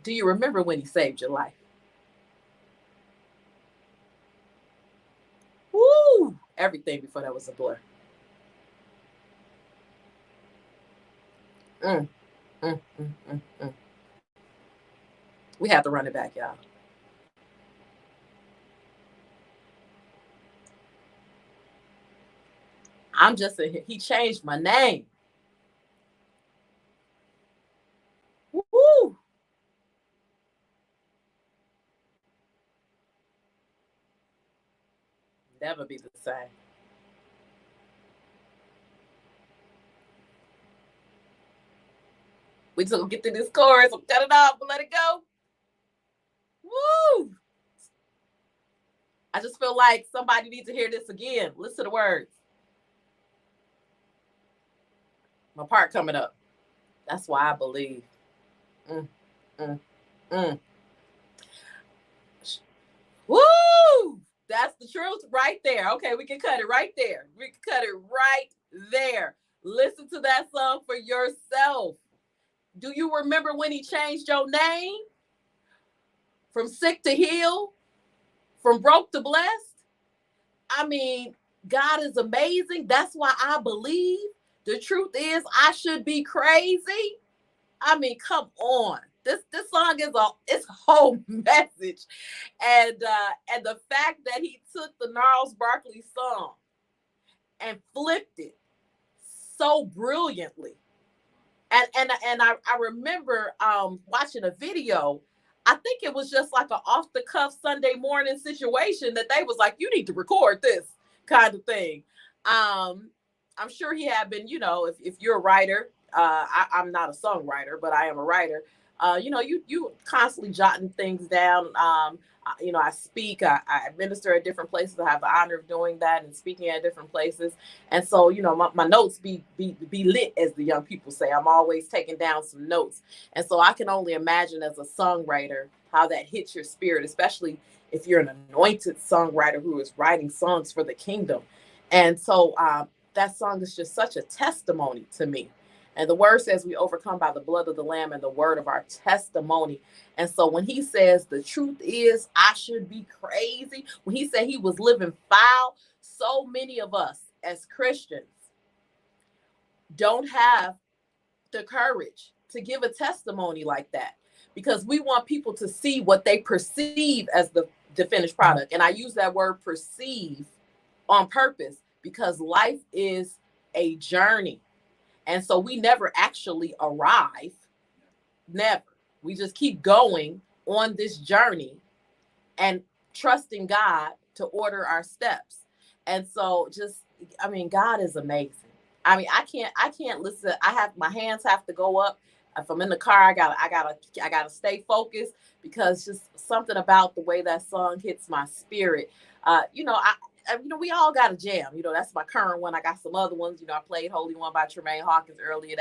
Do you remember when he saved your life? Woo! Everything before that was a blur. Mm, mm, mm, mm, mm. We have to run it back, y'all. He changed my name. Woo! Never be the same. We just gonna get through this chorus. Cut it off and let it go. Woo! I just feel like somebody needs to hear this again. Listen to the words. My part coming up. That's why I believe. Mm, mm, mm. Woo! That's the truth right there. Okay, we can cut it right there. We can cut it right there. Listen to that song for yourself. Do you remember when he changed your name? From sick to heal? From broke to blessed? I mean, God is amazing. That's why I believe. The truth is, I should be crazy. I mean, come on. This song is a whole message, and the fact that he took the Gnarls Barkley song and flipped it so brilliantly, and I remember watching a video. I think it was just like an off the cuff Sunday morning situation that they was like, you need to record this kind of thing. I'm sure he had been, if you're a writer, I'm not a songwriter, but I am a writer. You constantly jotting things down. I speak, I minister at different places. I have the honor of doing that and speaking at different places. And so, my notes be lit, as the young people say. I'm always taking down some notes. And so I can only imagine as a songwriter how that hits your spirit, especially if you're an anointed songwriter who is writing songs for the kingdom. And so that song is just such a testimony to me. And the word says we overcome by the blood of the Lamb and the word of our testimony. And so when he says the truth is, I should be crazy, when he said he was living foul, so many of us as Christians don't have the courage to give a testimony like that, because we want people to see what they perceive as the finished product. And I use that word perceive on purpose because life is a journey. And so we never actually arrive. Never. We just keep going on this journey and trusting God to order our steps. And so God is amazing. I mean, I can't listen. My hands have to go up. If I'm in the car, I gotta stay focused, because just something about the way that song hits my spirit. We all got a jam. That's my current one. I got some other ones. I played Holy One by Tremaine Hawkins earlier.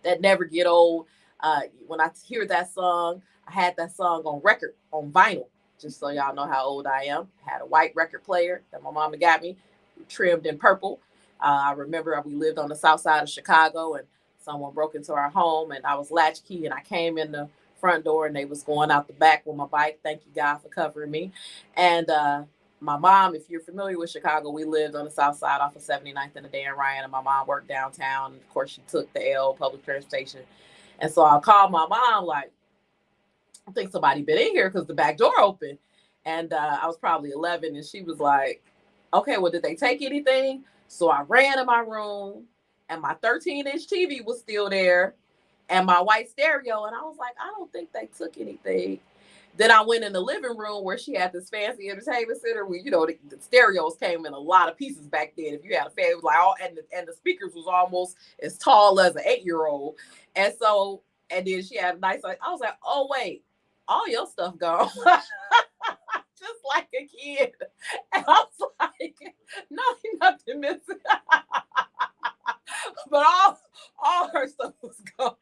That never get old. When I hear that song, I had that song on record, on vinyl, just so y'all know how old I am. I had a white record player that my mama got me, trimmed in purple. I remember we lived on the south side of Chicago, and someone broke into our home, and I was latchkey, and I came in the front door, and they was going out the back with my bike. Thank you, God, for covering me. And my mom, if you're familiar with Chicago, we lived on the south side off of 79th and the Dan Ryan, and my mom worked downtown. And of course, she took the L, public transportation. And so I called my mom, like, I think somebody been in here because the back door opened. And I was probably 11, and she was like, okay, well, did they take anything? So I ran in my room, and my 13-inch TV was still there, and my white stereo. And I was like, I don't think they took anything. Then I went in the living room where she had this fancy entertainment center where, the stereos came in a lot of pieces back then. If you had a fan, it was like, and the speakers was almost as tall as an 8-year-old. And so, and then she had a nice, I was like, oh, wait, all your stuff gone. Just like a kid. And I was like, nothing missing. But all her stuff was gone.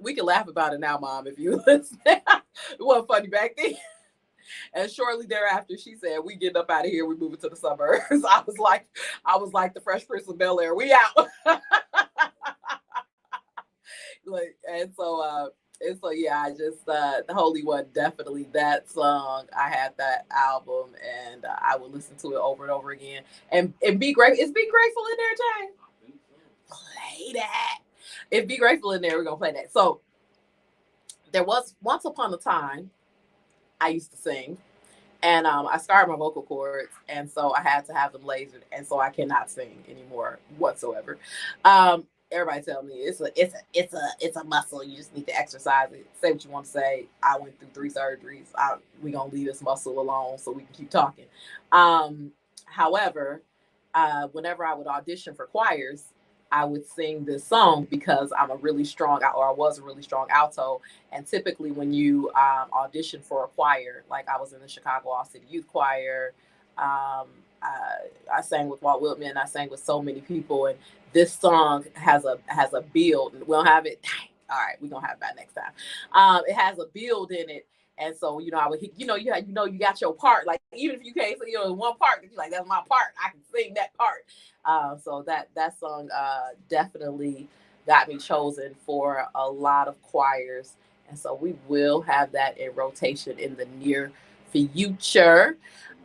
We can laugh about it now, Mom, if you listen. It wasn't funny back then. And shortly thereafter, she said, we getting up out of here. We moving to the suburbs. I was like the Fresh Prince of Bel-Air. We out. And so And so yeah, I just the Holy One, definitely that song. I had that album, and I would listen to it over and over again. And Be Great, is Be Grateful in there, Jay? Play that. If Be Grateful in there, we're gonna play that. So there was once upon a time I used to sing, and I scarred my vocal cords, and so I had to have them lasered, and so I cannot sing anymore whatsoever. Everybody tell me it's a muscle. You just need to exercise it. Say what you want to say. I went through 3 surgeries. We gonna leave this muscle alone so we can keep talking. However, whenever I would audition for choirs, I would sing this song because I'm a really strong, or I was a really strong alto. And typically, when you audition for a choir, like I was in the Chicago All City Youth Choir, um, I sang with Walt Whitman. I sang with so many people, and this song has a build. We don't have it. All right, we're gonna have that next time. It has a build in it, and so I would, you got your part. Like even if you can't sing, one part, you're like, that's my part. I can sing that part. So that song definitely got me chosen for a lot of choirs, and so we will have that in rotation in the near future.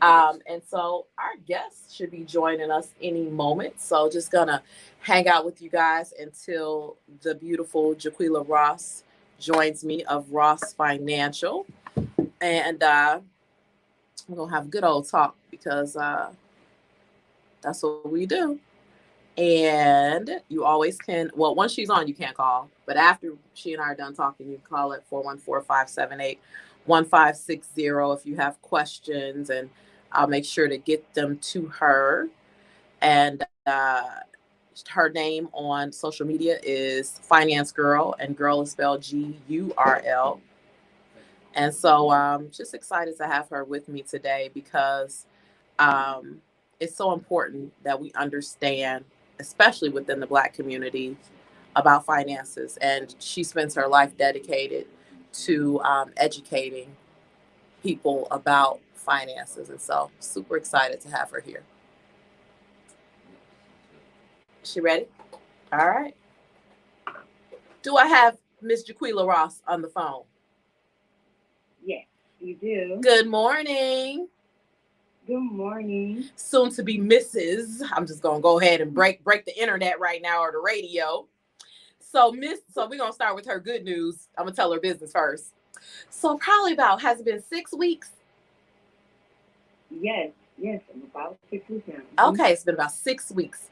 And so our guests should be joining us any moment. So just gonna hang out with you guys until the beautiful Jaquila Ross joins me of Ross Financial, and we're gonna have a good old talk because that's what we do. And you always can, well, once she's on, you can't call. But after she and I are done talking, you can call at 414-578-1560 if you have questions, and I'll make sure to get them to her. And her name on social media is Finance Girl, and girl is spelled GURL. And so just excited to have her with me today because it's so important that we understand, especially within the Black community, about finances. And she spends her life dedicated to educating people about finances. And so super excited to have her here. She ready? All right. Do I have Miss Jaquila Ross on the phone? Yes, you do. Good morning. Good morning. Soon to be Mrs. I'm just gonna go ahead and break the internet right now, or the radio. So we're gonna start with her good news. I'm gonna tell her business first. So probably has it been 6 weeks? Yes, about 6 weeks now. Okay, it's been about 6 weeks.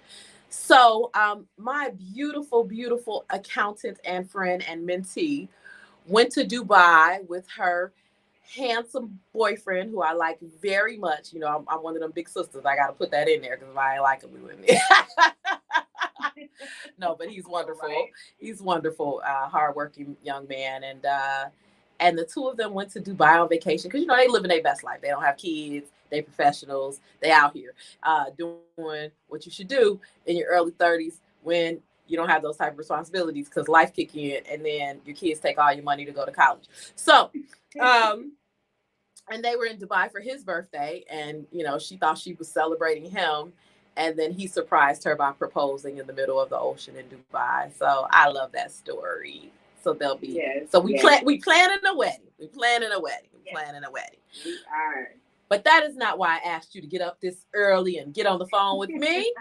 So my beautiful accountant and friend and mentee went to Dubai with her handsome boyfriend, who I like very much. I'm one of them big sisters. I got to put that in there because if I ain't like him, we wouldn't. No, but he's wonderful. Right. He's wonderful, hardworking young man, and the two of them went to Dubai on vacation because they living their best life. They don't have kids. They professionals. They out here doing what you should do in your early 30s when you don't have those type of responsibilities, because life kick in and then your kids take all your money to go to college. So, and they were in Dubai for his birthday, and she thought she was celebrating him, and then he surprised her by proposing in the middle of the ocean in Dubai. So I love that story. So they'll be. Yes, so we planning a wedding. We planning a wedding. We are. But that is not why I asked you to get up this early and get on the phone with me.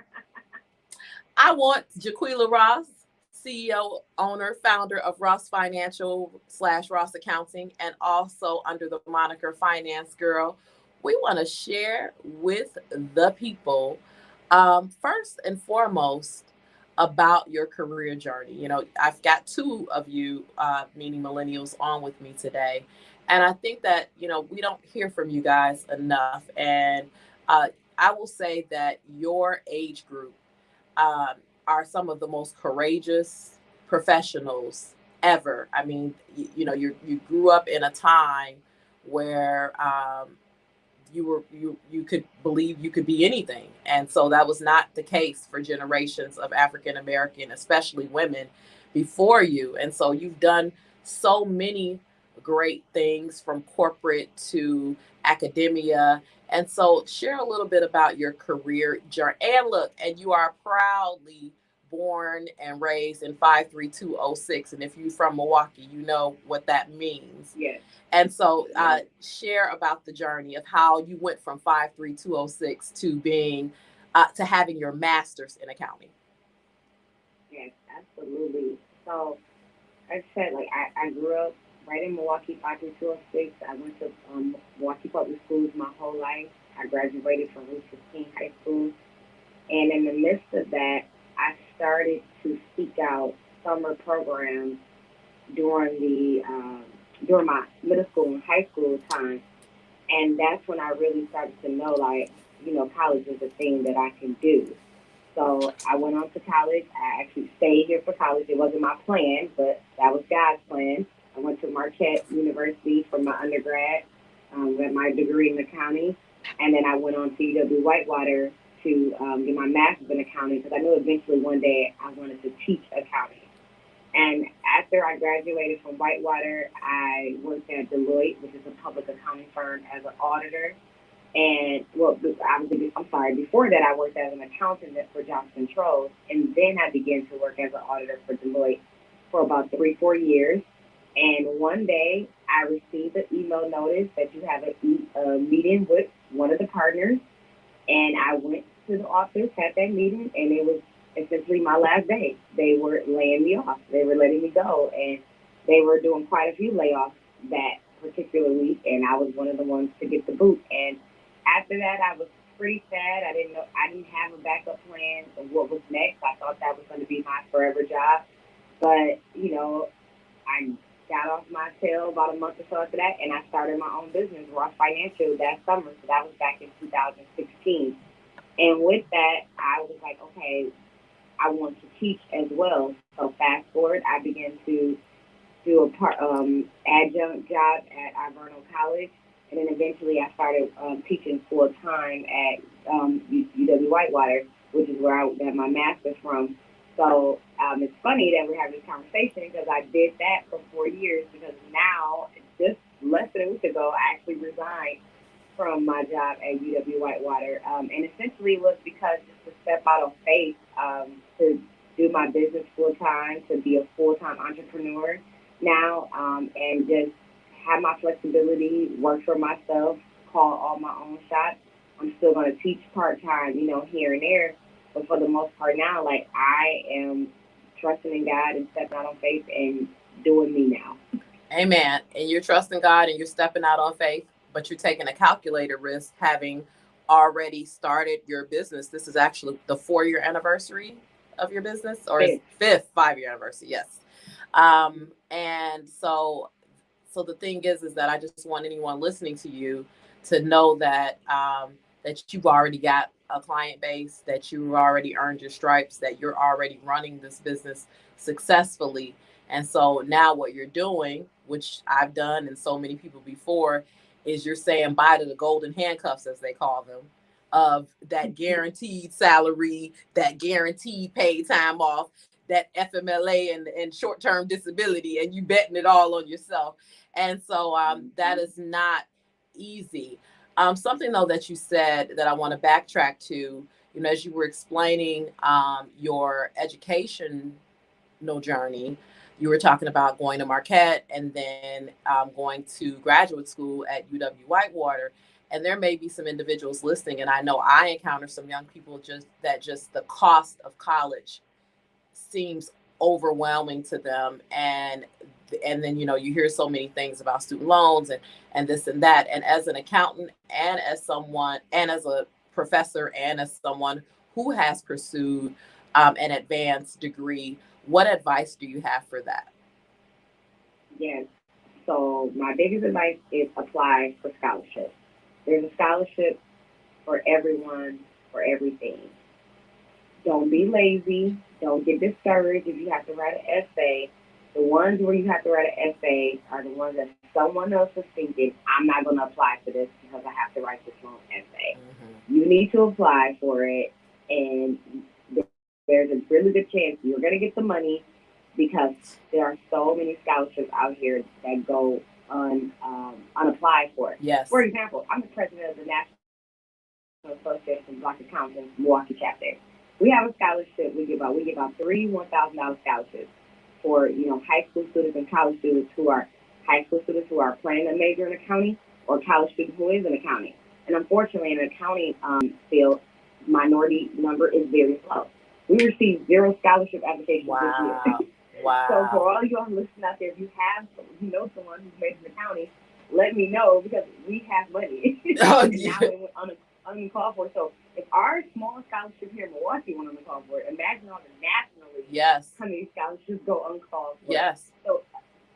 I want Jaquila Ross, CEO, owner, founder of Ross Financial / Ross Accounting, and also under the moniker Finance Girl. We want to share with the people, first and foremost, about your career journey. I've got two of you, meaning millennials, on with me today. And I think that, we don't hear from you guys enough. And I will say that your age group are some of the most courageous professionals ever. I mean, you grew up in a time where you could believe you could be anything, and so that was not the case for generations of African American, especially women, before you. And so you've done so many great things, from corporate to academia. And so share a little bit about your career journey. And look, and you are proudly born and raised in 53206. And if you're from Milwaukee, you know what that means. Yes. And so share about the journey of how you went from 53206 to being, to having your master's in accounting. Yes, absolutely. So, like I said, like I grew up right in Milwaukee, 53206. I went to Milwaukee Public Schools my whole life. I graduated from Route 15 High School. And in the midst of that, I started to seek out summer programs during during my middle school and high school time. And that's when I really started to know, like, college is a thing that I can do. So I went on to college. I actually stayed here for college. It wasn't my plan, but that was God's plan. I went to Marquette University for my undergrad, got my degree in accounting, and then I went on to UW Whitewater to get my master's in accounting because I knew eventually one day I wanted to teach accounting. And after I graduated from Whitewater, I worked at Deloitte, which is a public accounting firm, as an auditor. And I'm sorry, before that I worked as an accountant for Johnson Controls, and then I began to work as an auditor for Deloitte for about 3-4 years. And one day I received an email notice that you have a meeting with one of the partners, and I went to the office, had that meeting, and it was essentially my last day. They were laying me off. They were letting me go, and they were doing quite a few layoffs that particular week, and I was one of the ones to get the boot. And after that, I was pretty sad. I didn't have a backup plan of what was next. I thought that was going to be my forever job. But, I got off my tail about a month or so after that, and I started my own business, Roth Financial, that summer. So that was back in 2016. And with that, I was like, okay, I want to teach as well. So fast forward, I began to do a adjunct job at Ivernal College, and then eventually I started teaching full time at UW Whitewater, which is where I got my master's from. So it's funny that we're having this conversation because I did that for 4 years, because now, just less than a week ago, I actually resigned from my job at UW Whitewater. And essentially it was because just to step out on faith, to do my business full time, to be a full-time entrepreneur now, and just have my flexibility, work for myself, call all my own shots. I'm still going to teach part-time, here and there. But for the most part now, like, I am trusting in God and stepping out on faith and doing me now. Amen. And you're trusting God and you're stepping out on faith, but you're taking a calculated risk having already started your business. This is actually the 4-year anniversary of your business, or fifth 5-year anniversary. Yes. And so the thing is that I just want anyone listening to you to know that, that you've already got a client base, that you already earned your stripes, that you're already running this business successfully. And so now what you're doing, which I've done and so many people before, is you're saying bye to the golden handcuffs, as they call them, of that guaranteed salary, that guaranteed paid time off, that FMLA and short-term disability, and you betting it all on yourself. And so that is not easy. Something though that you said that I want to backtrack to, as you were explaining your educational journey, you were talking about going to Marquette and then going to graduate school at UW Whitewater. And there may be some individuals listening, and I know I encounter some young people just the cost of college seems overwhelming to them. And then, you hear so many things about student loans and this and that. And as an accountant and as someone, and as a professor, and as someone who has pursued an advanced degree, what advice do you have for that? Yes. So my biggest advice is apply for scholarships. There's a scholarship for everyone, for everything. Don't be lazy. Don't get discouraged if you have to write an essay. The ones where you have to write an essay are the ones that someone else is thinking, I'm not going to apply for this because I have to write this long essay. Mm-hmm. You need to apply for it, and there's a really good chance you're going to get the money, because there are so many scholarships out here that go unapplied for. Yes. For example, I'm the president of the National Consultation Black Accountants Milwaukee chapter. We have a scholarship we give out. We give out three $1,000 scholarships for, high school students and college students who are high school students who are planning to major in accounting, or college student who is in accounting. And unfortunately, in the accounting field, minority number is very low. We received zero scholarship applications this year. Wow. So for all you all listening out there, if you know someone who's majored in accounting, let me know, because we have money. Oh, Now it went uncalled for. So if our small scholarship here in Milwaukee went uncalled for, imagine all the nationally how many scholarships go uncalled for. Yes. So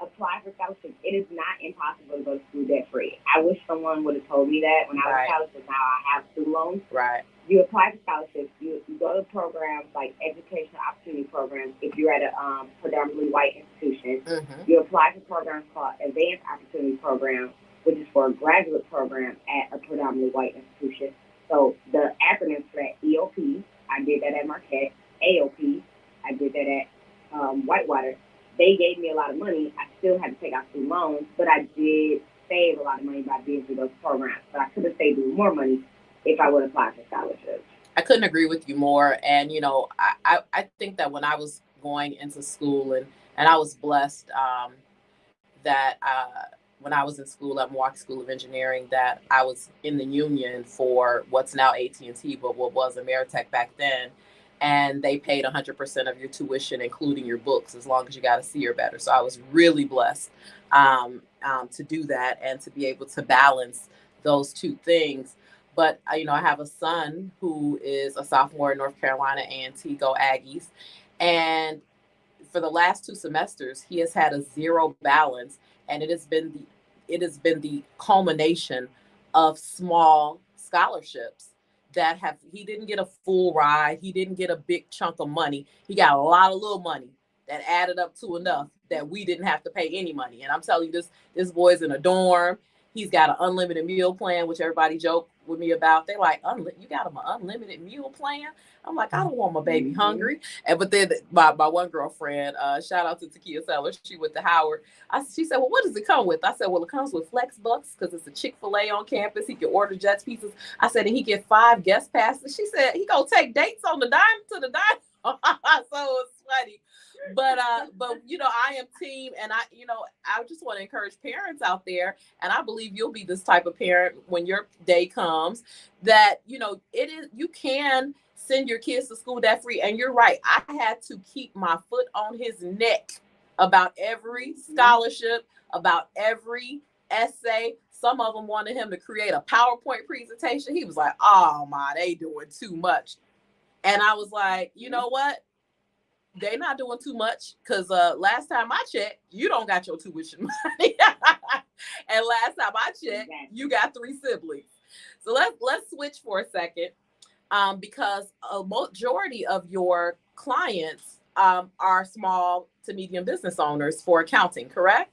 apply for scholarships. It is not impossible to go to school debt free. I wish someone would have told me that when I was in college, because now I have student loans. Right. You apply for scholarships. You go to programs like educational opportunity programs if you're at a predominantly white institution. Mm-hmm. You apply for programs called advanced opportunity program, which is for a graduate program at a predominantly white institution. So the acronyms for that: EOP, I did that at Marquette. AOP, I did that at Whitewater. They gave me a lot of money. I still had to take out student loans, but I did save a lot of money by being through those programs. But I could have saved even more money if I would apply for scholarships. I couldn't agree with you more. And, I think that when I was going into school, and I was blessed that when I was in school at Milwaukee School of Engineering, that I was in the union for what's now AT&T, but what was Ameritech back then. And they paid 100% of your tuition, including your books, as long as you got a C or better. So I was really blessed to do that and to be able to balance those two things. But, I have a son who is a sophomore in North Carolina A&T, go Aggies. And for the last 2 semesters, he has had a zero balance. And it has been the culmination of small scholarships that he didn't get a full ride. He didn't get a big chunk of money. He got a lot of little money that added up to enough that we didn't have to pay any money. And I'm telling you, this boy's in a dorm. He's got an unlimited meal plan, which everybody joke with me about. They're like, you got him an unlimited meal plan? I'm like, I don't want my baby hungry. But then my one girlfriend, shout out to Takia Sellers, she went to Howard. She said, well, what does it come with? I said, well, it comes with Flex Bucks because it's a Chick-fil-A on campus. He can order Jets pizzas. I said, and he get 5 guest passes. She said, he gonna take dates on the dime to the dime. So it was funny. But I am team, and I just want to encourage parents out there, and I believe you'll be this type of parent when your day comes, that you can send your kids to school debt free. And you're right, I had to keep my foot on his neck about every scholarship, about every essay. Some of them wanted him to create a PowerPoint presentation. He was like, oh my, they doing too much. And I was like, you know what? They're not doing too much, because last time I checked, you don't got your tuition money. And last time I checked, you got 3 siblings. So let's switch for a second, because a majority of your clients are small to medium business owners for accounting, correct?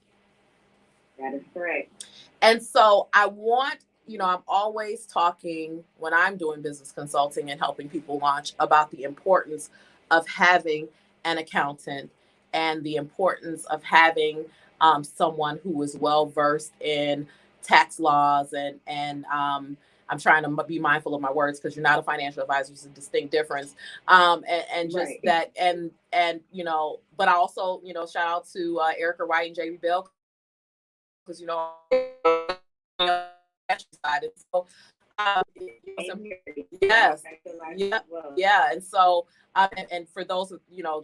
That is correct. And so I want, I'm always talking when I'm doing business consulting and helping people launch about the importance of having an accountant, and the importance of having someone who is well versed in tax laws, and I'm trying to be mindful of my words, because you're not a financial advisor. It's a distinct difference. And just right. That, and but I also, shout out to Erica Wright and JB Bell, because so yes, yeah, and so and for those,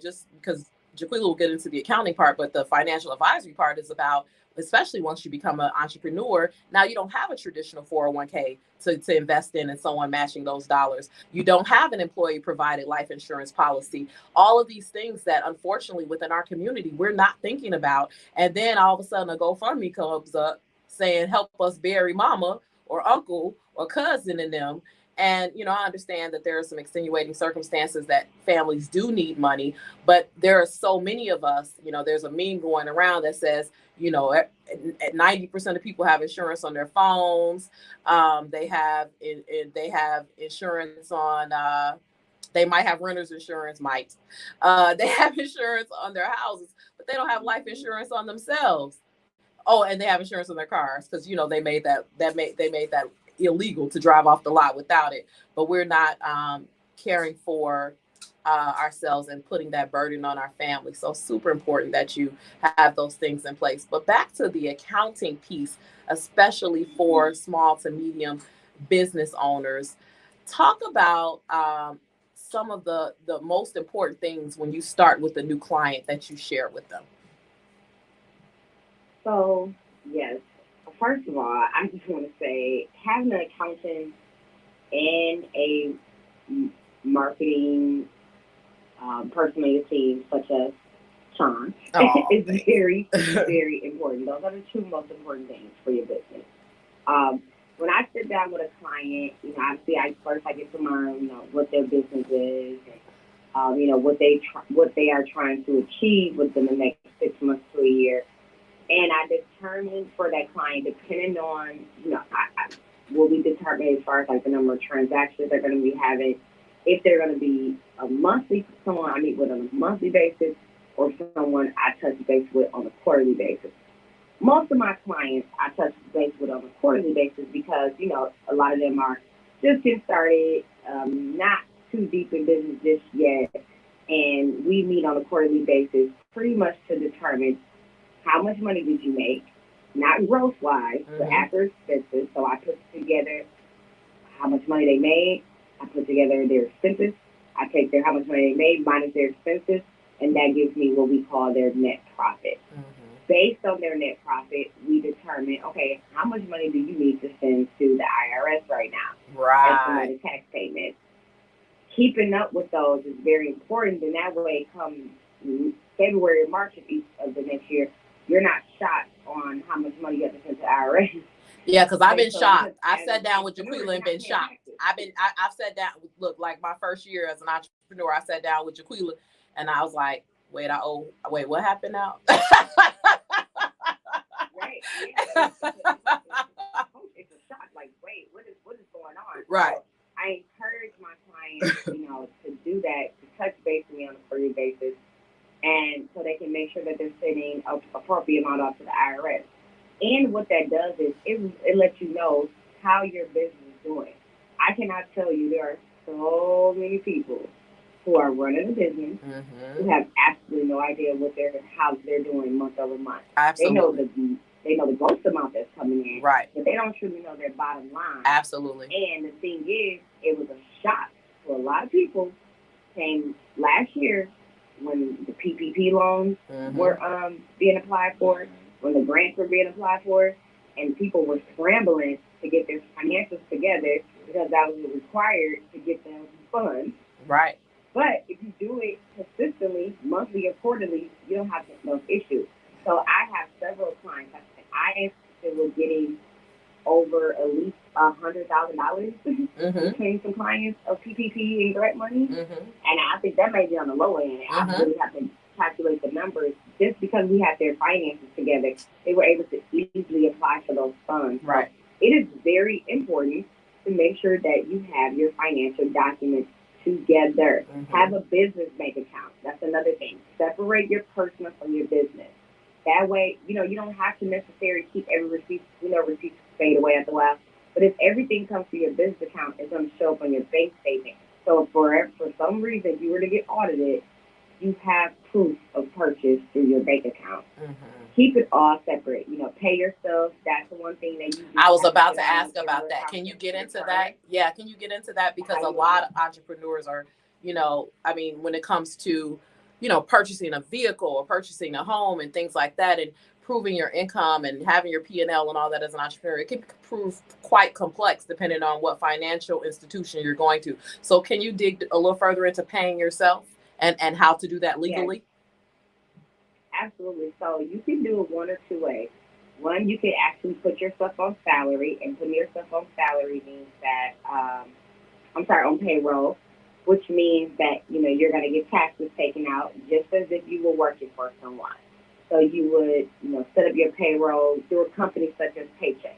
just because Jaquila will get into the accounting part, but the financial advisory part is about, especially once you become an entrepreneur, now you don't have a traditional 401k to invest in and someone matching those dollars. You don't have an employee provided life insurance policy. All of these things that unfortunately within our community, we're not thinking about. And then all of a sudden a GoFundMe comes up saying, help us bury mama or uncle or cousin in them. And, I understand that there are some extenuating circumstances that families do need money, but there are so many of us, there's a meme going around that says, 90% of people have insurance on their phones. They have insurance on, they might have renter's insurance, they have insurance on their houses, but they don't have life insurance on themselves. Oh, and they have insurance on their cars, because, they made that illegal to drive off the lot without it. But we're not caring for ourselves and putting that burden on our family. So super important that you have those things in place. But back to the accounting piece, especially for small to medium business owners, talk about some of the most important things when you start with a new client that you share with them. So, yes, first of all, I just want to say having an accountant and a marketing person on your team, such as Sean, is very, very important. Those are the two most important things for your business. When I sit down with a client, obviously I get to learn, what their business is, and, what they are trying to achieve within the next 6 months to a year. And I determine for that client, depending on, what we determine as far as like the number of transactions they're going to be having, if they're going to be someone I meet with on a monthly basis or someone I touch base with on a quarterly basis. Most of my clients I touch base with on a quarterly basis because, a lot of them are just getting started, not too deep in business just yet. And we meet on a quarterly basis pretty much to determine how much money did you make, not gross-wise, but after expenses. So I put together how much money they made. I put together their expenses. I take how much money they made minus their expenses, and that gives me what we call their net profit. Based on their net profit, we determine, okay, how much money do you need to send to the IRS right now? Right. Estimated tax payments. Keeping up with those is very important, and that way, come February or March of the next year, you're not shocked on how much money you have to send to the IRS. Yeah, because I've been shocked. I've sat down with Jaquila and been shocked. I've sat down, look, like my first year as an entrepreneur, I sat down with Jaquila and I was like, wait, what happened now? Right. Yeah. It's a shock. Like, wait, what is going on? Right. So I encourage my clients, to do that, to touch base with me on a quarterly basis, and so they can make sure that they're sending an appropriate amount off to the IRS. And what that does is it lets you know how your business is doing. I cannot tell you, there are so many people who are running a business who have absolutely no idea how they're doing month over month. Absolutely. They know the gross amount that's coming in, right? But they don't truly know their bottom line. Absolutely. And the thing is, it was a shock to a lot of people. Came last year when the PPP loans were being applied for, when the grants were being applied for, and people were scrambling to get their financials together because that was required to get them funds. Right. But if you do it consistently, monthly or quarterly, you don't have those issues. So I have several clients. I was getting over at least $100,000 between some clients of PPP and grant money, and I think that may be on the low end. I really have to calculate the numbers. Just because we had their finances together, they were able to easily apply for those funds. Right. So it is very important to make sure that you have your financial documents together. Have a business bank account. That's another thing. Separate your personal from your business. That way, you don't have to necessarily keep every receipt. Receipts fade away after a while. But if everything comes to your business account, it's going to show up on your bank statement. So for some reason, if you were to get audited, you have proof of purchase through your bank account. Keep it all separate. Pay yourself. That's the one thing that you do. I was about to ask about that. Can you get into that? Yeah, can you get into that? Because a lot of entrepreneurs are, when it comes to, purchasing a vehicle or purchasing a home and things like that, and proving your income and having your P&L and all that as an entrepreneur, it can prove quite complex depending on what financial institution you're going to. So can you dig a little further into paying yourself and how to do that legally? Yes. Absolutely. So you can do it one or two ways. One, you can actually put yourself on salary, and putting yourself on salary means that, on payroll, which means that, you're going to get taxes taken out just as if you were working for someone. So you would, set up your payroll through a company such as Paychecks.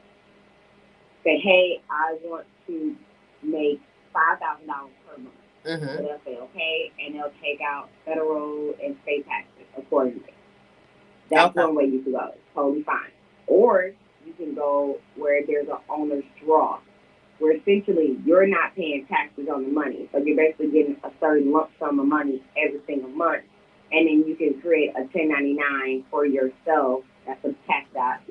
Say, hey, I want to make $5,000 per month. So they'll say, okay, and they'll take out federal and state taxes accordingly. That's one way you can go. It's totally fine. Or you can go where there's an owner's draw. where essentially you're not paying taxes on the money. So you're basically getting a certain lump sum of money every single month. And then you can create a 1099 for yourself. That's a tax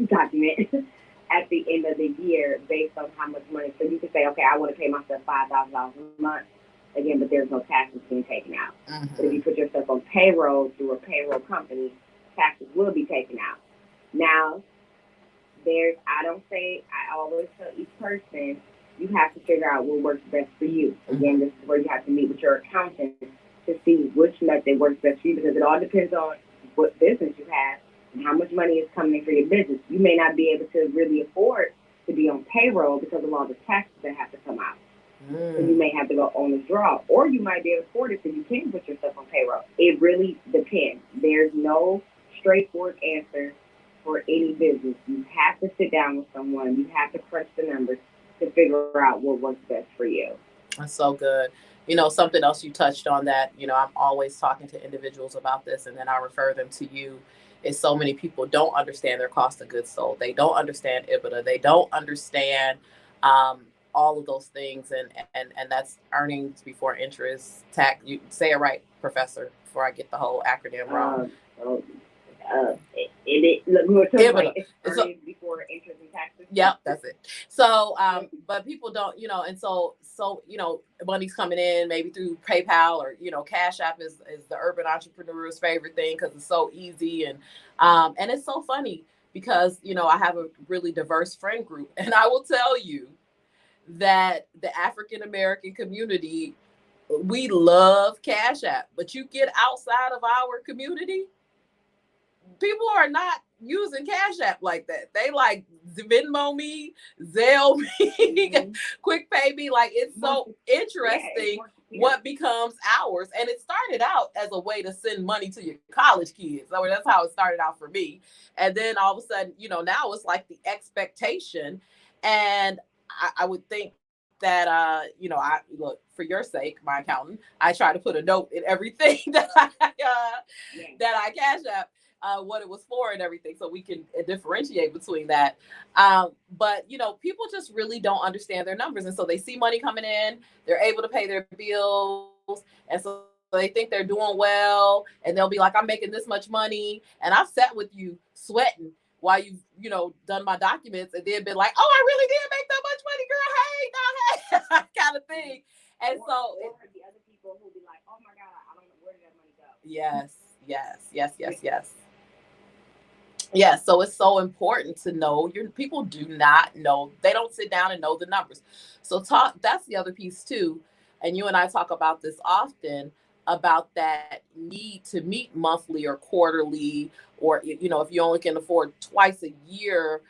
document at the end of the year based on how much money. So you can say, okay, I want to pay myself $5,000 a month. Again, but there's no taxes being taken out. But if you put yourself on payroll through a payroll company, taxes will be taken out. Now, I always tell each person, you have to figure out what works best for you. Again, this is where you have to meet with your accountant to see which method works best for you, because it all depends on what business you have and how much money is coming in for your business. You may not be able to really afford to be on payroll because of all the taxes that have to come out. So you may have to go on the draw, or you might be able to afford it so you can put yourself on payroll. It really depends. There's no straightforward answer for any business. You have to sit down with someone. You have to crunch the numbers to figure out what works best for you. That's so good. Something else you touched on that, I'm always talking to individuals about this, and then I refer them to you, is so many people don't understand their cost of goods sold. They don't understand EBITDA. They don't understand all of those things. And that's earnings before interest, tax. You say it right, Professor, before I get the whole acronym wrong. It's earnings before interest and taxes. Yep, that's it. So, but people don't, and so money's coming in maybe through PayPal, or Cash App is the urban entrepreneur's favorite thing because it's so easy, and it's so funny because I have a really diverse friend group, and I will tell you that the African American community, we love Cash App, but you get outside of our community, people are not using Cash App like that. They like Venmo me, Zelle me, Quick Pay me. Like, it's so interesting what becomes ours. And it started out as a way to send money to your college kids. So that's how it started out for me. And then all of a sudden, now it's like the expectation. And I would think that I look, for your sake, my accountant, I try to put a note in everything that I Cash App. What it was for and everything, so we can differentiate between that. But people just really don't understand their numbers, and so they see money coming in, they're able to pay their bills, and so they think they're doing well, and they'll be like, I'm making this much money, and I've sat with you sweating while you've done my documents, and then been like, oh, I really did make that much money, girl. Hey, no, hey, kind of thing. And or the other people who be like, oh my God, I don't know, where did that money go? Yes. Yeah, so it's so important to know. People do not know. They don't sit down and know the numbers. So that's the other piece too. And you and I talk about this often, about that need to meet monthly or quarterly, or if you only can afford twice a year,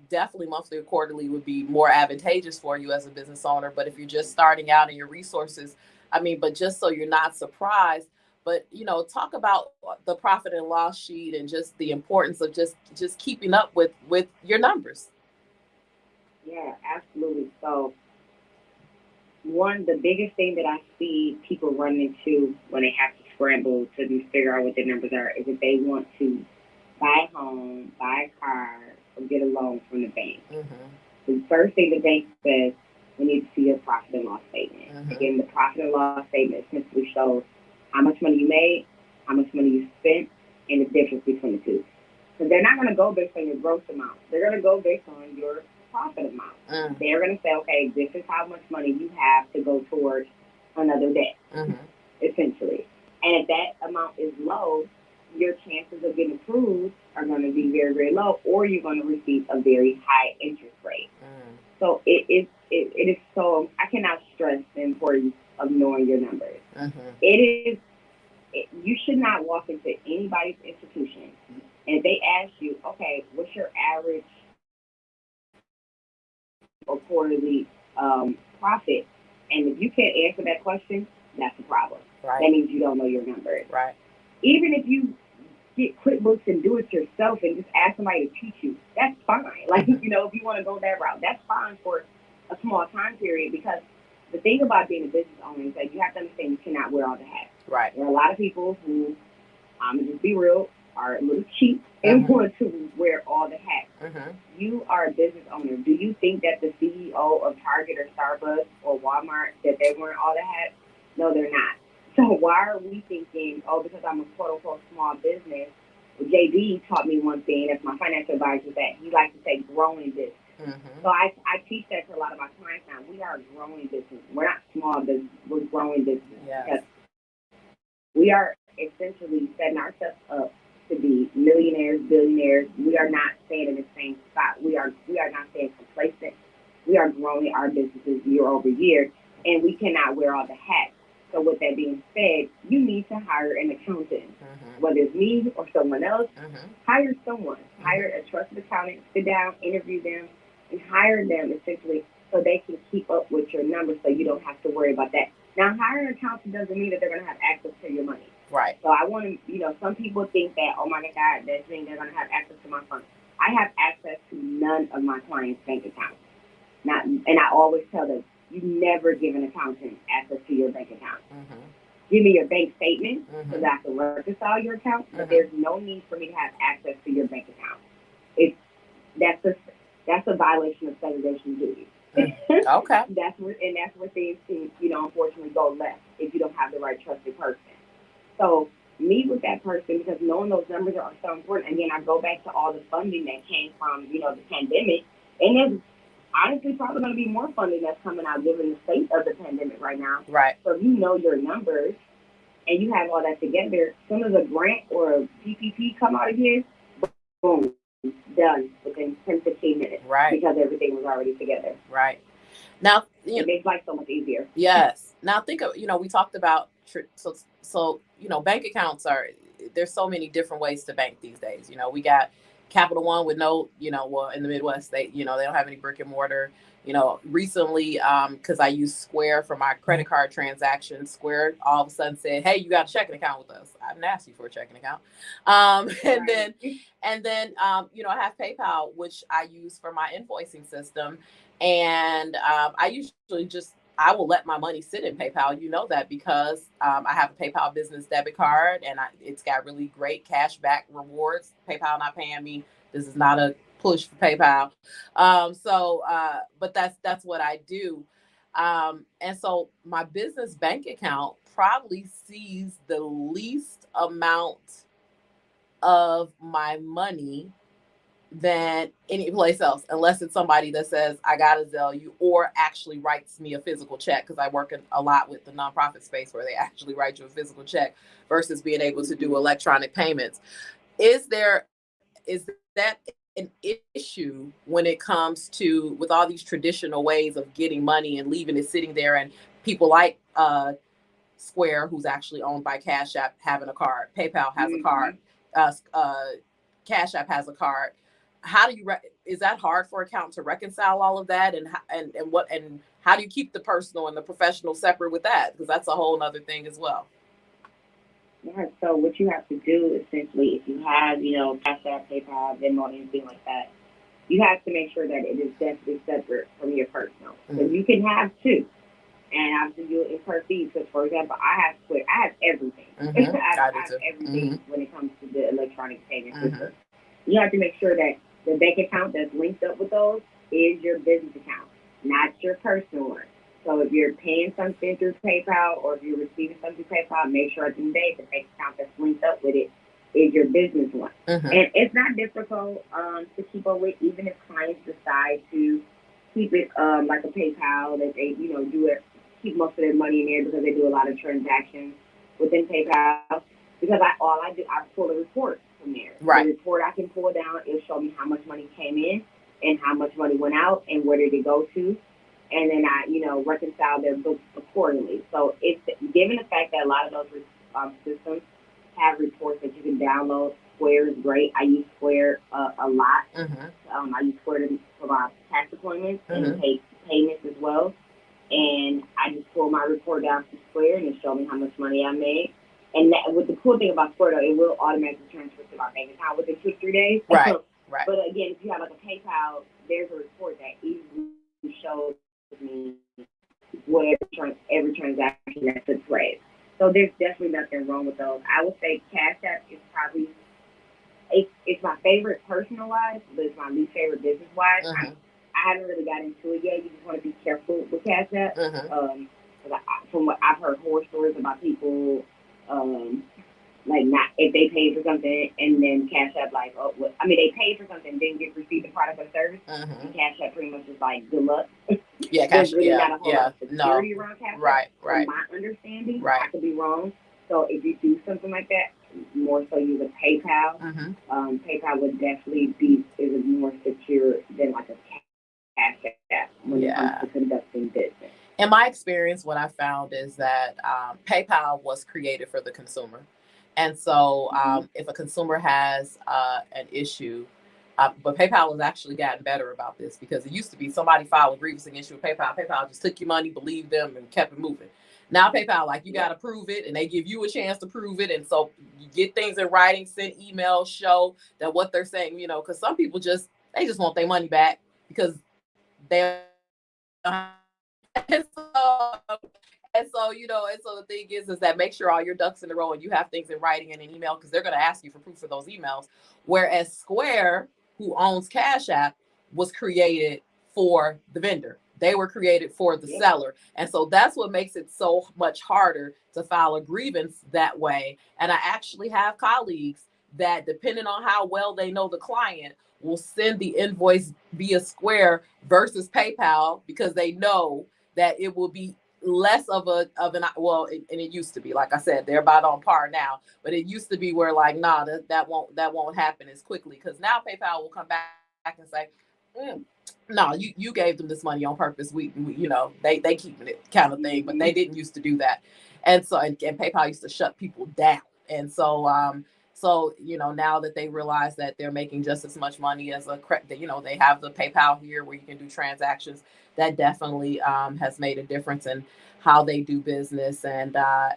definitely monthly or quarterly would be more advantageous for you as a business owner. But if you're just starting out and your resources, but just so you're not surprised. But talk about the profit and loss sheet and just the importance of just keeping up with your numbers. Yeah, absolutely. So the biggest thing that I see people run into when they have to scramble to figure out what their numbers are is if they want to buy a home, buy a car, or get a loan from the bank. The first thing the bank says, we need to see your profit and loss statement. Again, the profit and loss statement simply shows how much money you made, how much money you spent, and the difference between the two. So they're not going to go based on your gross amount. They're going to go based on your profit amount. They're going to say, okay, this is how much money you have to go towards another debt, essentially. And if that amount is low, your chances of getting approved are going to be very, very low, or you're going to receive a very high interest rate. So it is so, I cannot stress the importance of knowing your numbers. You should not walk into anybody's institution and if they ask you, okay, what's your average or quarterly profit? And if you can't answer that question, that's a problem. Right. That means you don't know your numbers. Right. Even if you get QuickBooks and do it yourself and just ask somebody to teach you, that's fine. Like, if you want to go that route, that's fine for a small time period, because the thing about being a business owner is that you have to understand you cannot wear all the hats. Right. There are a lot of people who, I'm going to just be real, are a little cheap and want to wear all the hats. You are a business owner. Do you think that the CEO of Target or Starbucks or Walmart, that they're wearing all the hats? No, they're not. So why are we thinking, oh, because I'm a quote unquote small business? Well, JB taught me one thing, that's my financial advisor, that he likes to say growing business. So I teach that to a lot of my clients now. We are a growing business. We're not small business. We're growing business. Because we are essentially setting ourselves up to be millionaires, billionaires. We are not staying in the same spot. We are not staying complacent. We are growing our businesses year over year, and we cannot wear all the hats. So with that being said, you need to hire an accountant, whether it's me or someone else. Hire someone. Hire a trusted accountant. Sit down, interview them, and hire them essentially so they can keep up with your numbers, so you don't have to worry about that. Now, hiring an accountant doesn't mean that they're going to have access to your money. Right. So I want to, some people think that, oh my God, that means they're going to have access to my funds. I have access to none of my clients' bank accounts. And I always tell them, you never give an accountant access to your bank account. Give me your bank statement so that I can reconcile your account, but there's no need for me to have access to your bank account. That's a violation of segregation duty. Okay. That's where things can, unfortunately go left if you don't have the right trusted person. So meet with that person, because knowing those numbers are so important. Again, I go back to all the funding that came from, the pandemic, and there's honestly probably going to be more funding that's coming out given the state of the pandemic right now. Right. So if you know your numbers and you have all that together, as soon as a grant or a PPP come out again, boom, done within 10, 15 minutes. Right. Because everything was already together. Right. Now, it makes life so much easier. Yes. Now think of, we talked about, bank accounts there's so many different ways to bank these days. We got Capital One with no, in the Midwest, they don't have any brick and mortar. Recently, because I use Square for my credit card transactions, Square all of a sudden said, "Hey, you got a checking account with us." I didn't ask you for a checking account. And then, I have PayPal, which I use for my invoicing system. And I usually I will let my money sit in PayPal. You know that because I have a PayPal business debit card, and it's got really great cash back rewards. PayPal not paying me. This is not a push for PayPal. But that's what I do. And so my business bank account probably sees the least amount of my money than any place else, unless it's somebody that says, I got to Zelle you, or actually writes me a physical check, because I work a lot with the nonprofit space where they actually write you a physical check versus being able to do electronic payments. Is that an issue when it comes to, with all these traditional ways of getting money and leaving it sitting there, and people like Square, who's actually owned by Cash App, having a card, PayPal has a card, Cash App has a card? How do you is that hard for accountants to reconcile all of that, and how do you keep the personal and the professional separate with that, because that's a whole other thing as well? Yeah, so what you have to do essentially, if you have Cash App, PayPal, Venmo, anything like that, you have to make sure that it is definitely separate from your personal. So you can have two, and obviously you'll incur fees. Because for example, I have Square, I have everything. I have everything when it comes to the electronic payment system. You have to make sure that the bank account that's linked up with those is your business account, not your personal one. So if you're paying something through PayPal, or if you're receiving something through PayPal, make sure at the end of the day the bank account that's linked up with it is your business one. And it's not difficult to keep up with, even if clients decide to keep it like a PayPal, that they do it, keep most of their money in there because they do a lot of transactions within PayPal. Because I pull a report from there. Right. The report I can pull down, it'll show me how much money came in and how much money went out and where did it go to. And then I, reconcile their books accordingly. So it's given the fact that a lot of those systems have reports that you can download. Square is great. I use Square a lot. I use Square to provide tax appointments and pay payments as well. And I just pull my report down to Square, and it shows me how much money I made. And with the cool thing about Square, though, it will automatically transfer to my bank account within 2 to 3 days. Right. But again, if you have like a PayPal, there's a report that easily shows me where every transaction that took place. So there's definitely nothing wrong with those. I would say Cash App is probably it's my favorite personal wise, but it's my least favorite business wise. Mm-hmm. I haven't really got into it yet. You just want to be careful with Cash App. Mm-hmm. 'Cause from what I've heard horror stories about people, like not if they paid for something and then Cash App like, oh, well, I mean they paid for something, didn't get received the product or service, Mm-hmm. and Cash App pretty much is like good luck. Yeah, There's Cash. really Yeah, not a whole yeah. lot of security No. around Cash App, Right. from Right. my understanding. Right. I could be wrong. So if you do something like that, more so use a PayPal. Mm-hmm. PayPal would definitely is more secure than like a Cash App when it comes Yeah. to conducting business. In my experience, what I found is that PayPal was created for the consumer. And so if a consumer has an issue, but PayPal has actually gotten better about this because it used to be somebody filed a grievance issue with PayPal. PayPal just took your money, believed them, and kept it moving. Now PayPal, like you got to prove it, and they give you a chance to prove it. And so you get things in writing, send emails, show that what they're saying, because some people they just want their money back because they and so, and so the thing is that make sure all your ducks in a row and you have things in writing and an email because they're going to ask you for proof for those emails. Whereas Square, who owns Cash App, was created for the vendor. They were created for the seller. And so that's what makes it so much harder to file a grievance that way. And I actually have colleagues that, depending on how well they know the client, will send the invoice via Square versus PayPal because they know that it will be less of an and it used to be, like I said, they're about on par now, but it used to be where like, nah, that won't happen as quickly because now PayPal will come back and say, no, you gave them this money on purpose. We they keeping it kind of thing, but they didn't used to do that. And so and PayPal used to shut people down. And so now that they realize that they're making just as much money as they have the PayPal here where you can do transactions. That definitely has made a difference in how they do business. And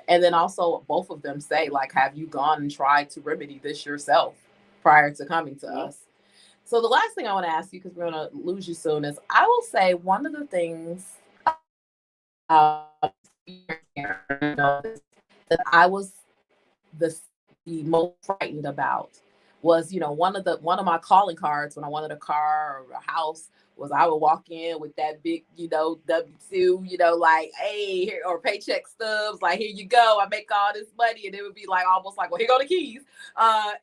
then also both of them say, like, have you gone and tried to remedy this yourself prior to coming to us? So the last thing I want to ask you, because we're going to lose you soon, is I will say one of the things uh, that I was the most frightened about was, one of my calling cards when I wanted a car or a house was I would walk in with that big, W-2, like, hey, here, or paycheck stubs, like, here you go, I make all this money, and it would be like almost like, well, here go the keys. And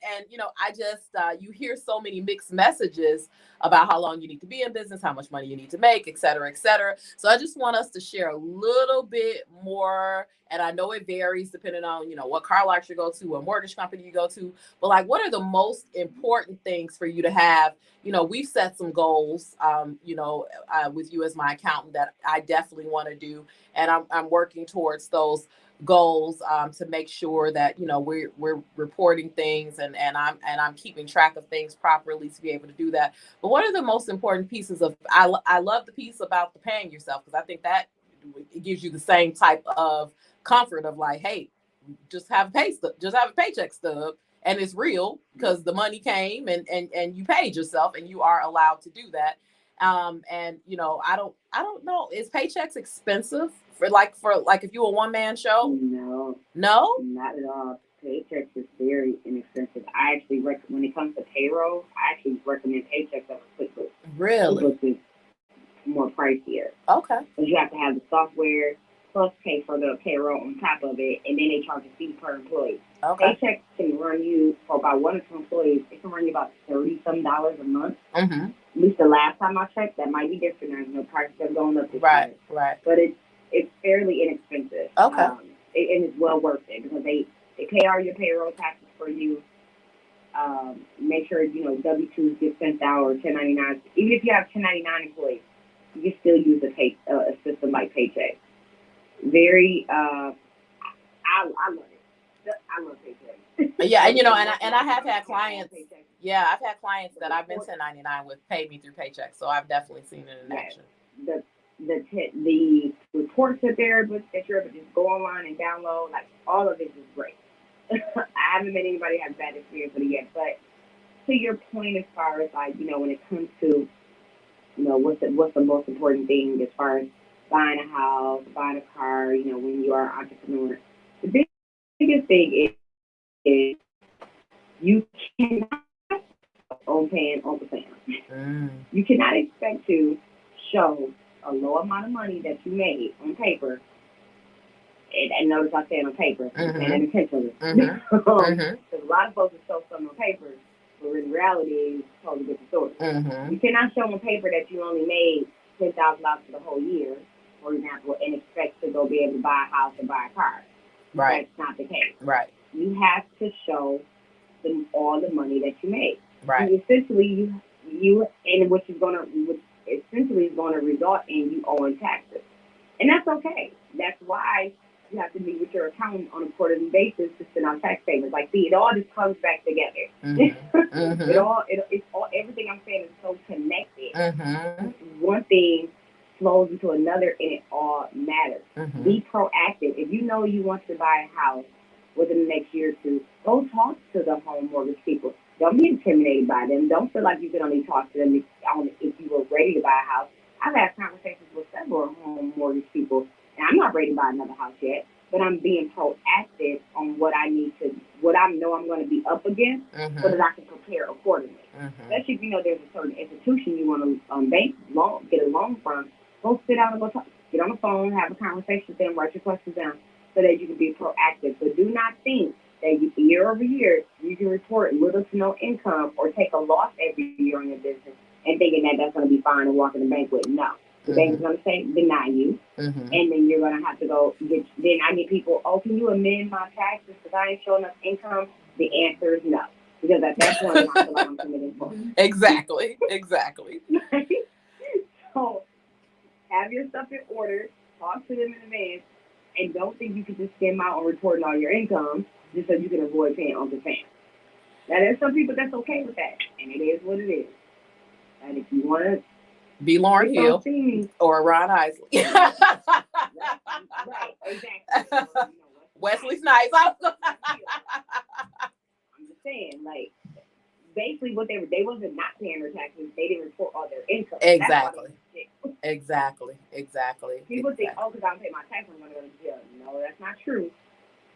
I just you hear so many mixed messages about how long you need to be in business, how much money you need to make, et cetera, et cetera. So I just want us to share a little bit more. And I know it varies depending on, what car lot you go to, what mortgage company you go to. But like, what are the most important things for you to have? We've set some goals, with you as my accountant that I definitely want to do. And I'm working towards those goals to make sure that we're reporting things and I'm keeping track of things properly to be able to do that. But what are the most important pieces of I love the piece about the paying yourself because I think that it gives you the same type of comfort of like, hey, just have a paycheck stub and it's real because the money came and you paid yourself and you are allowed to do that. And I don't know, is Paychecks expensive for like if you a one-man show? No, not at all. Paychecks is very inexpensive. I actually when it comes to payroll, I actually recommend Paychecks over QuickBooks. Really? QuickBooks is more pricier. Okay. Because you have to have the software plus pay for the payroll on top of it, and then they charge a fee per employee. Okay. Paychecks can run you for about 1 or 2 employees. It can run you about $30-some a month. Mm-hmm. At least the last time I checked, that might be different. I know prices are going up this Right, year. right. But it's fairly inexpensive. Okay. And it's well worth it because they pay all your payroll taxes for you. Make sure W-2s get sent out or 1099s. Even if you have 1099 employees, you can still use a system like Paycheck. Very, I love it. I love Paycheck. Yeah, and I have had clients. Yeah, I've had clients that I've been 1099 with pay me through Paycheck, so I've definitely seen it in action. The reports that you're able to just go online and download, like all of it is great. I haven't met anybody have bad experience with it yet, but to your point, as far as like when it comes to what's the most important thing as far as buying a house, buying a car, when you are an entrepreneur, the biggest thing is you cannot on paying Uncle Sam. You cannot expect to show a low amount of money that you made on paper. And notice I said on paper, and intentionally. Because a lot of folks will show something on paper, but in reality, it's totally different story. You cannot show on paper that you only made $10,000 for the whole year, for example, and expect to go be able to buy a house or buy a car. Right. That's not the case. Right. You have to show them all the money that you made. Right. And essentially, you and which essentially is going to result in you owing taxes, and that's okay. That's why you have to meet with your accountant on a quarterly basis to send out tax statements. Like, see, it all just comes back together. It's all everything I'm saying is so connected. One thing flows into another, and it all matters. Be proactive. If you know you want to buy a house within the next year or two, go talk to the home mortgage people. Don't be intimidated by them. Don't feel like you can only talk to them if you were ready to buy a house. I've had conversations with several home mortgage people, and I'm not ready to buy another house yet, but I'm being proactive on what I know I'm going to be up against, so that I can prepare accordingly. Especially if you know there's a certain institution you want to get a loan from, go sit down and go talk. Get on the phone, have a conversation with them, write your questions down, so that you can be proactive. So do not think that year over year you can report little to no income or take a loss every year on your business and thinking that that's going to be fine and walk in the bank with. No. The bank is going to say deny you, and then you're going to have to go then I get people, oh, can you amend my taxes because I ain't showing enough income? The answer is no, because at that point I feel like I'm committing fraud. Exactly. So have your stuff in order, talk to them in advance, and don't think you can just skim out on reporting all your income just so you can avoid paying Uncle Sam. Now, there's some people that's okay with that, and it is what it is. And if you want to be Lauryn Hill or Ron Isley. Right, exactly. Wesley Snipes. I'm just saying, like, basically what they wasn't not paying their taxes, they didn't report all their income. Exactly. People think, oh, because I don't pay my taxes, I'm going to go to jail. No, that's not true.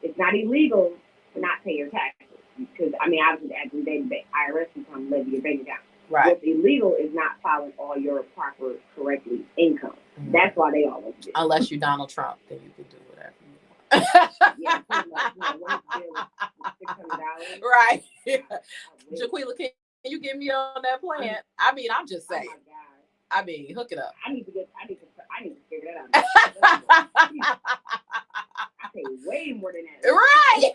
It's not illegal to not pay your taxes. Because, I mean, obviously, at the end of the day, IRS can come levy your bank account. Right. What's illegal is not filing all your proper, correctly income. That's why they always do. Unless you're Donald Trump, then you can do whatever you want. Pretty much. One bill is $600. Right. Jaquila, can you get me on that plan? I mean, I'm just saying. Oh my God. I mean, hook it up. I need to figure that out. I pay way more than that. Right.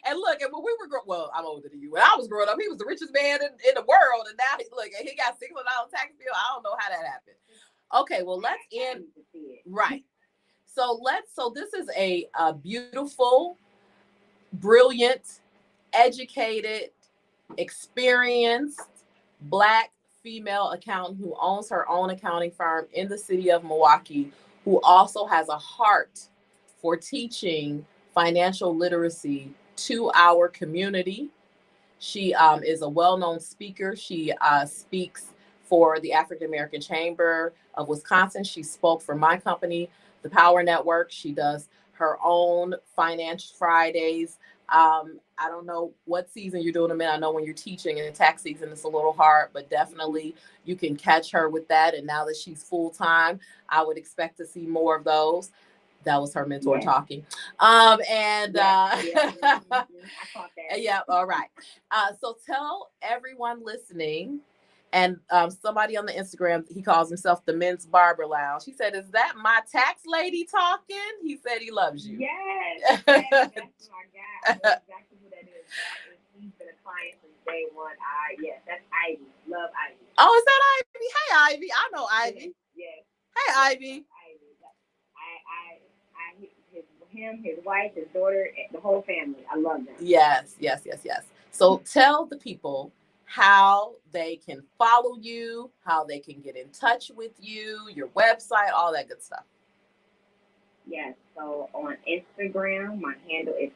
And look, and when we were I'm older than you. When I was growing up, he was the richest man in the world, and now he got $600 tax bill. I don't know how that happened. Okay, well, let's end. Right. So this is a beautiful, brilliant, educated, experienced Black female accountant who owns her own accounting firm in the city of Milwaukee, who also has a heart for teaching financial literacy to our community. She is a well-known speaker. She speaks for the African American Chamber of Wisconsin. She spoke for my company, the Power Network. She does her own Finance Fridays. I don't know what season you're doing them in. I know when you're teaching in tax season, it's a little hard, but definitely you can catch her with that. And now that she's full-time, I would expect to see more of those. That was her mentor talking. I caught that. Yeah, all right. So tell everyone listening, and somebody on the Instagram, he calls himself the Men's Barber Lounge. He said, "Is that my tax lady talking?" He said he loves you. Yes, that's my guy. That's exactly who that is. He's been a client since day one. Yes, that's Ivy. Love Ivy. Oh, is that Ivy? Hey, Ivy. I know Ivy. Yes. Hey, Ivy. Him, his wife, his daughter, the whole family. I love them. Yes. So tell the people how they can follow you, how they can get in touch with you, your website, all that good stuff. Yes. So on Instagram, my handle is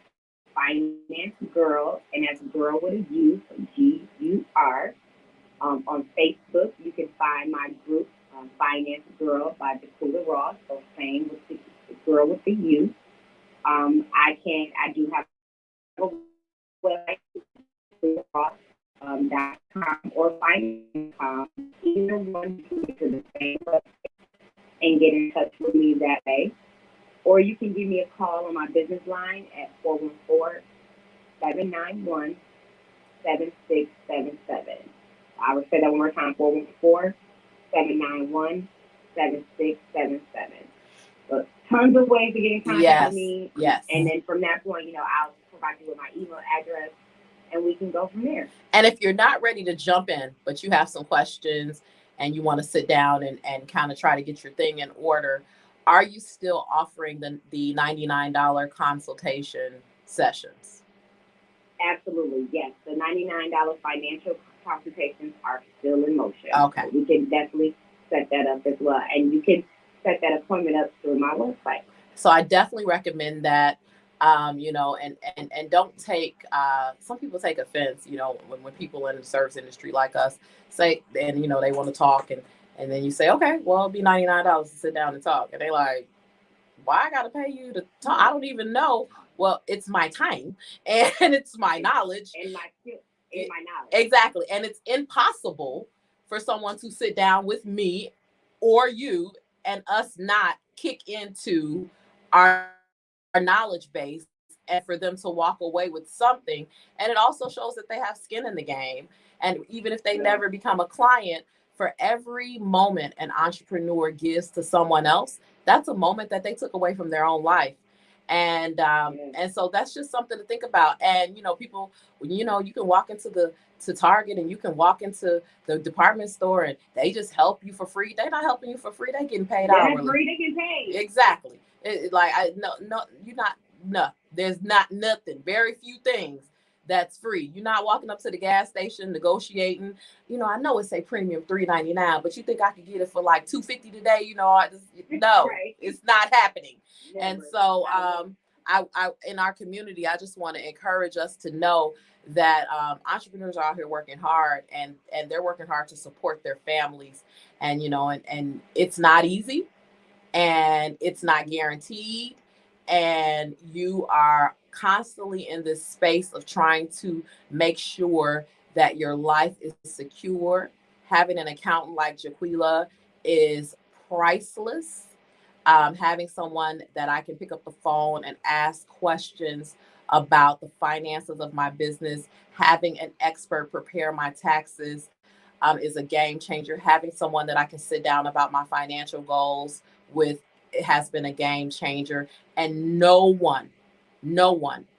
Finance Girl, and that's girl with a U, so GUR. On Facebook, you can find my group, Finance Girl by Dakota Ross, so same with the girl with the U. I do have a website, or finance.com. Either one, you can get to the same website and get in touch with me that way. Or you can give me a call on my business line at 414-791-7677. I will say that one more time, 414-791-7677. So tons of ways to get in contact with me. Yes. And then from that point, I'll provide you with my email address and we can go from there. And if you're not ready to jump in, but you have some questions and you want to sit down and kind of try to get your thing in order, are you still offering the $99 consultation sessions? Absolutely, yes. The $99 financial consultations are still in motion. Okay. So we can definitely set that up as well. And you can set that appointment up through my website. So I definitely recommend that. And don't take, some people take offense, when people in the service industry like us say, and, they want to talk and then you say, okay, well, it'll be $99 to sit down and talk. And they like, why I got to pay you to talk? I don't even know. Well, it's my time and it's my knowledge. And my skill and my knowledge. Exactly. And it's impossible for someone to sit down with me or you and us not kick into our knowledge base and for them to walk away with something. And it also shows that they have skin in the game. And even if they never become a client, for every moment an entrepreneur gives to someone else, that's a moment that they took away from their own life. And so that's just something to think about. And people, you can walk into Target and you can walk into the department store and they just help you for free. They're not helping you for free. They're getting paid hourly. Free, they get paid. Exactly. There's not nothing. Very few things that's free. You're not walking up to the gas station negotiating. I know it say premium $3.99, but you think I could get it for like $2.50 today? No, right. It's not happening. Never. And so, I in our community, I just want to encourage us to know that entrepreneurs are out here working hard, and they're working hard to support their families, and and it's not easy, and it's not guaranteed, and you are constantly in this space of trying to make sure that your life is secure. Having an accountant like Jaquila is priceless. Having someone that I can pick up the phone and ask questions about the finances of my business, having an expert prepare my taxes is a game changer. Having someone that I can sit down about my financial goals with, it has been a game changer. And no one,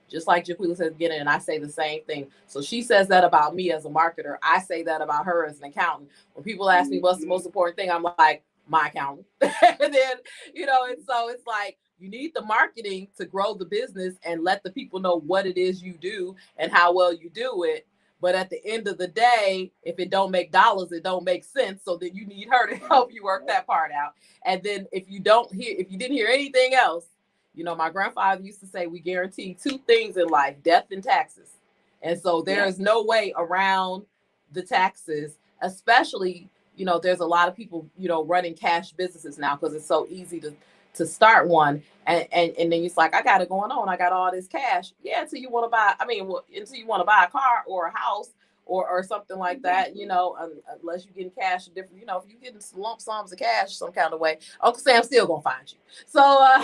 just like Jaquila says again, and I say the same thing. So she says that about me as a marketer. I say that about her as an accountant. When people ask me what's the most important thing, I'm like, my accountant. And then, and so it's like, you need the marketing to grow the business and let the people know what it is you do and how well you do it. But at the end of the day, if it don't make dollars, it don't make sense. So then you need her to help you work that part out. And then if you didn't hear anything else, my grandfather used to say, we guarantee two things in life, death and taxes. And so there is no way around the taxes, especially, there's a lot of people, running cash businesses now because it's so easy to start one. And then it's like, I got it going on. I got all this cash. Yeah. Until you want to buy a car or a house or something like that, unless you're getting cash different, if you're getting lump sums of cash some kind of way, Uncle Sam's still going to find you. So,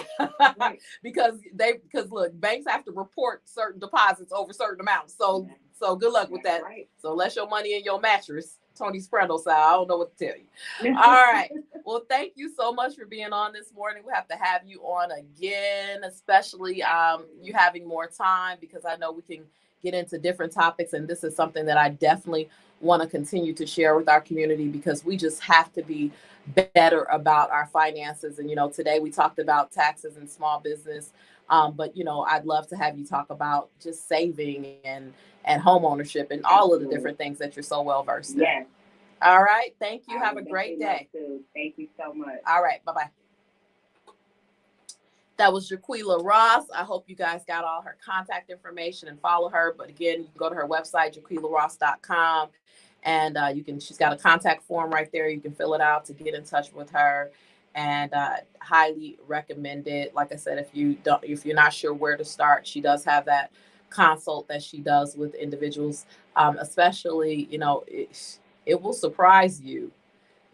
because look, banks have to report certain deposits over certain amounts. So good luck with that. Right. So unless your money in your mattress, Tony Soprano style, I don't know what to tell you. All right. Well, thank you so much for being on this morning. We have to have you on again, especially you having more time, because I know we can get into different topics. And this is something that I definitely want to continue to share with our community, because we just have to be better about our finances. And, today we talked about taxes and small business. But, I'd love to have you talk about just saving and home ownership and all of the different things that you're so well versed in. Yes. All right. Thank you. Have a great day. Thank you so much. All right. Bye-bye. That was Jaquila Ross. I hope you guys got all her contact information and follow her. But again, you can go to her website, jaquilaross.com. And she's got a contact form right there. You can fill it out to get in touch with her. And highly recommend it. Like I said, if you're not sure where to start, she does have that consult that she does with individuals Especially, it will surprise you.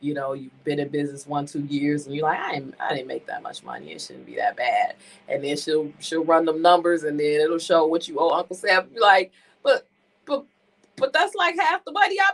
You've been in business 1-2 years and you're like, I didn't make that much money. It shouldn't be that bad. And then she'll run them numbers and then it'll show what you owe Uncle Sam. You're like, but but but that's like half the money I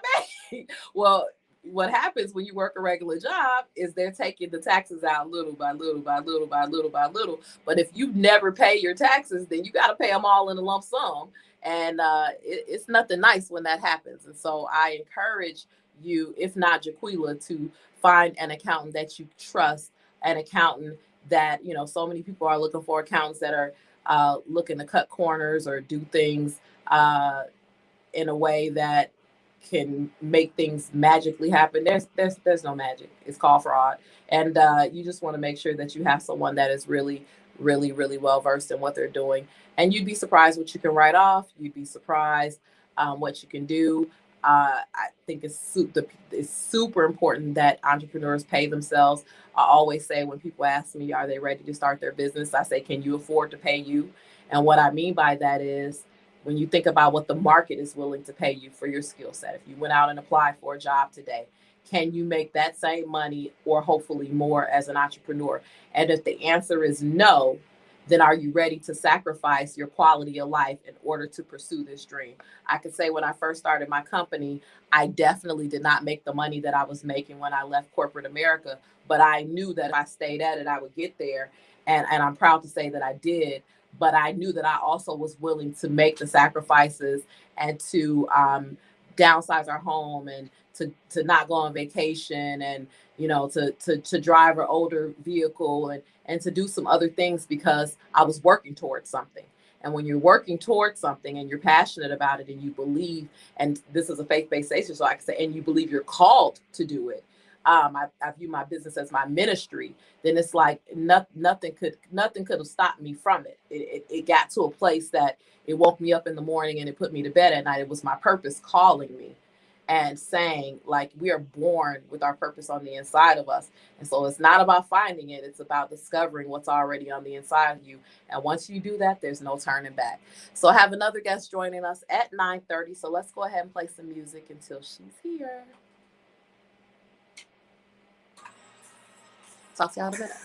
made. Well, what happens when you work a regular job is they're taking the taxes out little by little by little by little by little. But if you never pay your taxes, then you got to pay them all in a lump sum. And it's nothing nice when that happens. And so I encourage you, if not Jaquila, to find an accountant that you trust, an accountant that, so many people are looking for accountants that are looking to cut corners or do things in a way that can make things magically happen. There's no magic. It's called fraud. And you just want to make sure that you have someone that is really, really, really well versed in what they're doing. And you'd be surprised what you can write off. You'd be surprised what you can do. I think it's super important that entrepreneurs pay themselves. I always say when people ask me, are they ready to start their business? I say, can you afford to pay you? And what I mean by that is, when you think about what the market is willing to pay you for your skill set, if you went out and applied for a job today, can you make that same money or hopefully more as an entrepreneur? And if the answer is no, then are you ready to sacrifice your quality of life in order to pursue this dream? I can say when I first started my company, I definitely did not make the money that I was making when I left corporate America, but I knew that if I stayed at it, I would get there. And I'm proud to say that I did. But I knew that I also was willing to make the sacrifices and to downsize our home and to not go on vacation and to drive an older vehicle and to do some other things because I was working towards something. And when you're working towards something and you're passionate about it and you believe, and this is a faith-based station, so I can say, and you believe you're called to do it. I view my business as my ministry. Then it's like nothing could have stopped me from it. It got to a place that it woke me up in the morning and it put me to bed at night. It was my purpose calling me and saying, like, we are born with our purpose on the inside of us. And so it's not about finding it. It's about discovering what's already on the inside of you. And once you do that, there's no turning back. So I have another guest joining us at 9:30. So let's go ahead and play some music until she's here. Talk to y'all in a minute.